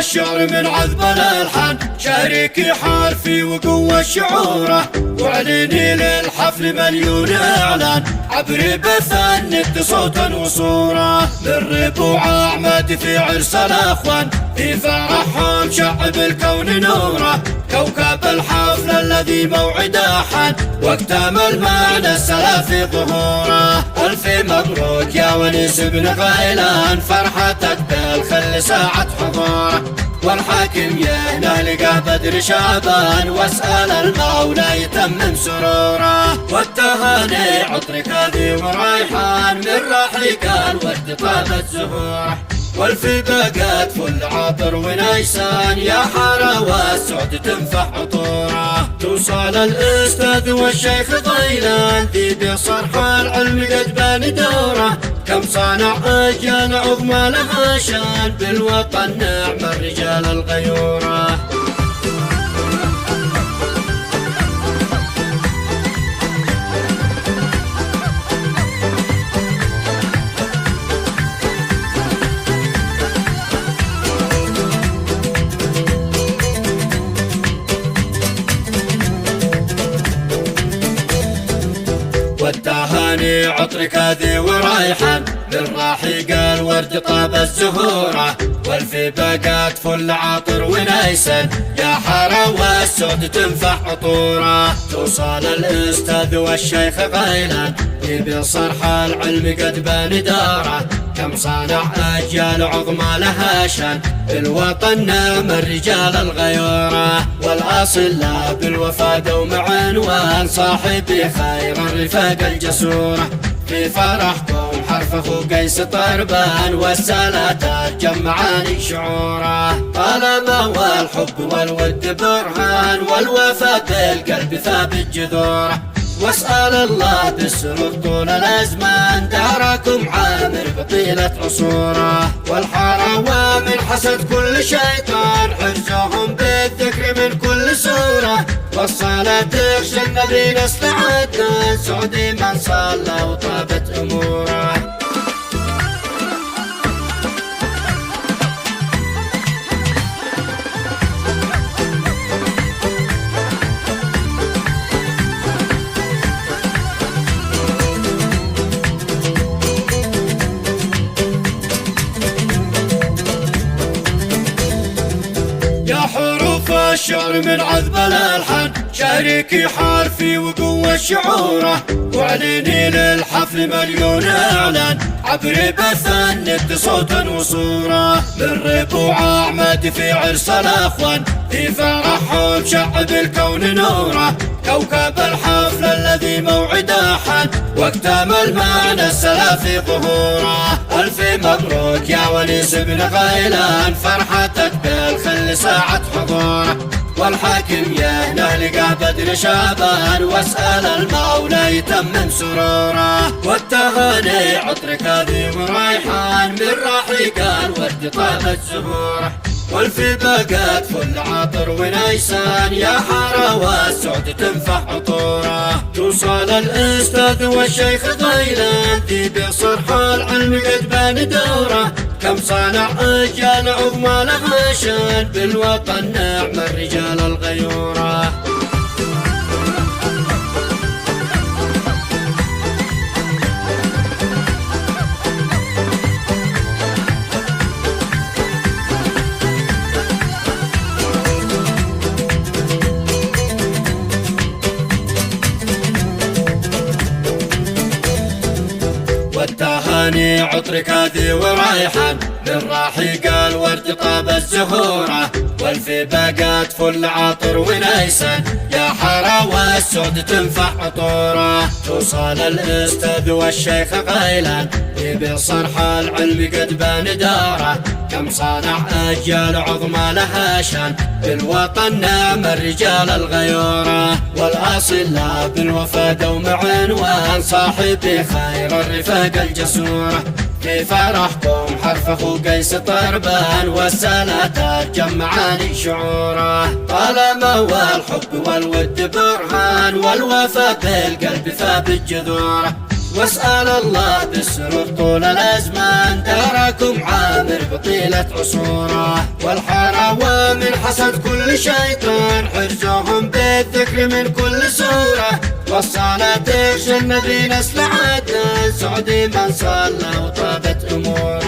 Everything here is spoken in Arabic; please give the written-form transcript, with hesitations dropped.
الشعر من عذب الألحان، شاركي حرفي وقوة شعوره، واعلني للحفل مليون إعلان، عبري بثنت صوتا وصورة، من ربوع أعمد في عرس الأخوان، في فرحهم شعب الكون نوره، كوكب الحفل الذي موعده حان، واكتمل معنى السلف في ظهوره. ألف مبروك يا ونيس بن غيلان، فرحتك بالخل ساعة حضوره، والحاكم يهنى بدر شعبان، واسأل المولى يتمم سروره. والتهاني عطرك هذي وريحان، من رحيق الورد طابت زهوره، والفي بقات فل عطر ونيسان، يا حارة والسعد تنفح عطوره. توصل الأستاذ والشيخ غيلان، ذي بصرح العلم قد بان دوره، كم صانع أجيال عظمى لها شان، بالوطن نعم الرجال الغيوره. والتهاني عطرك هذي وريحان، من رحيق الورد طاب الزهوره، والفي بقات فل عطر ونيسان، يا حارة والسعد تنفح عطوره. توصل الأستاذ والشيخ غيلان، بصرح العلم قد بان داره، كم صانع أجيال عظمى لها شان، بالوطن نام الرجال الغيوره. والأصل لا بالوفا دوم عنوان، صاحبي خير الرفاق الجسوره، في فرحكم حرف أخو قيس طربان، والسالات جمعاني شعوره. طالما والحب والود برهان، والوفا بالقلب ثابت جذوره، واسأل الله بالسرور طول الأزمان، داركم عامر بطيلة عصوره. والحارة ومن حسد كل شيطان، حرزهم بالذكر من كل سورة، والصلاة تخشى النبي نسل عدنان، سعدي من صلى وطابت أموره. الشعر من عذب الألحان، شاركي حرفي وقوة شعوره، واعلني للحفل مليون إعلان، عبري بثنت صوتا وصورة، من ربوع أعمد في عرس الأخوان، في فرحهم شعب الكون نوره، كوكب الحفل الذي موعده حان، واكتمل معنى السلف في ظهوره. ألف مبروك يا ونيس بن غيلان، فرحتك بالخل ساعة حضوره، والحاكم يهنى بدر شعبان، واسأل المولى يتمم سروره. والتهاني عطرك هذي وريحان، من رحيق الورد طابت زهوره، والفي بقات فل عطر ونيسان، يا حارة والسعد تنفح عطوره. توصل الأستاذ والشيخ غيلان، ذي بصرح العلم قد بان دوره، كم صانع أجيال عظمى لها شان، بالوطن نعم الرجال الغيوره. والتهاني عطرك هذي وريحان، من رحيق الورد طاب الزهوره، والفي بقات فل عطر ونيسان، يا حارة والسعد تنفح عطوره. توصل الأستاذ والشيخ غيلان، بصرح العلم قد بان داره، كم صانع أجيال عظمى لها شان، بالوطن نام الرجال الغيوره. والأصل لا بالوفا دوم عنوان، صاحبي خير الرفاق الجسوره، في فرحكم حرف أخو قيس طربان، والسالات جمعاني شعوره. طالما والحب والود برهان، والوفا بالقلب ثابت جذوره، واسأل الله بالسرور طول الأزمان، داركم عامر بطيلة عصوره. والحارة من حسد كل شيطان، حرزوهم بالذكر من كل سورة. والصلاة تغشى النبي نسل عدنان، سعدي من صلى وطابت أموره.